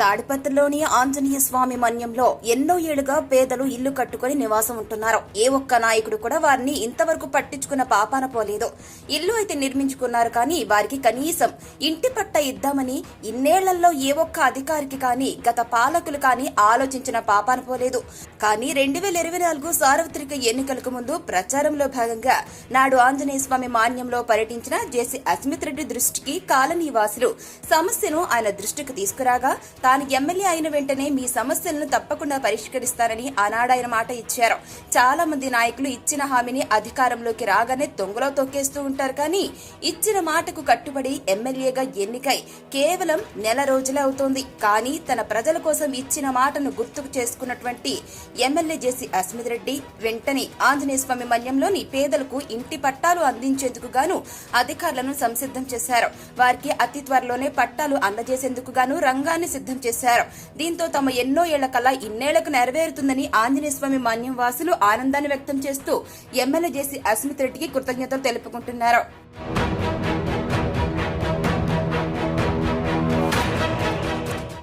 తాడిపత్రిలోని ఆంజనేయ స్వామి మన్యంలో ఎన్నో ఏళ్లుగా పేదలు ఇల్లు కట్టుకుని నివాసం ఉంటున్నారు. ఏ ఒక్క నాయకుడు కూడా వారిని ఇంతవరకు పట్టించుకున్న పాపాన పోలేదు. ఇల్లు అయితే నిర్మించుకున్నారు, కానీ వారికి కనీసం ఇంటి పట్ట ఇద్దామని ఇన్నేళ్లలో ఏ ఒక్క అధికారికి కానీ గత పాలకులు కానీ ఆలోచించిన పాపాన పోలేదు. కానీ 2024 సార్వత్రిక ఎన్నికలకు ముందు ప్రచారంలో భాగంగా నాడు ఆంజనేయ స్వామి మాన్యంలో పర్యటించిన జేసీ అస్మిత్ రెడ్డి దృష్టికి కాలనీవాసులు సమస్యను ఆయన దృష్టికి తీసుకురాగా తాను ఎమ్మెల్యే అయిన వెంటనే మీ సమస్యలను తప్పకుండా పరిష్కరిస్తారని ఆనాడాయన మాట ఇచ్చారు. చాలా మంది నాయకులు ఇచ్చిన హామీని అధికారంలోకి రాగానే తొంగలో తొక్కేస్తూ ఉంటారు, కానీ ఇచ్చిన మాటకు కట్టుబడి ఎమ్మెల్యేగా ఎన్నికై కేవలం నెల రోజులే అవుతోంది. కానీ తన ప్రజల కోసం ఇచ్చిన మాటను గుర్తుకు చేసుకున్నటువంటి ఎమ్మెల్యే జేసీ అస్మిత్ రెడ్డి వెంటనే ఆంజనేయ స్వామి మన్యంలోని పేదలకు ఇంటి పట్టాలు అందించేందుకు గాను అధికారులను సంసిద్ధం చేశారు. వారికి అతి త్వరలోనే పట్టాలు అందజేసేందుకు గాను రంగాన్ని సిద్ధం చేశారు. దీంతో తమ ఎన్నో ఏళ్ల కల ఇన్నేళ్లకు నెరవేరుతుందని ఆంజనేయ స్వామి మన్యం వాసులు ఆనందాన్ని వ్యక్తం చేస్తూ ఎమ్మెల్యే జేసీ అస్మిత్ రెడ్డికి కృతజ్ఞతలు తెలుపుకుంటున్నారు.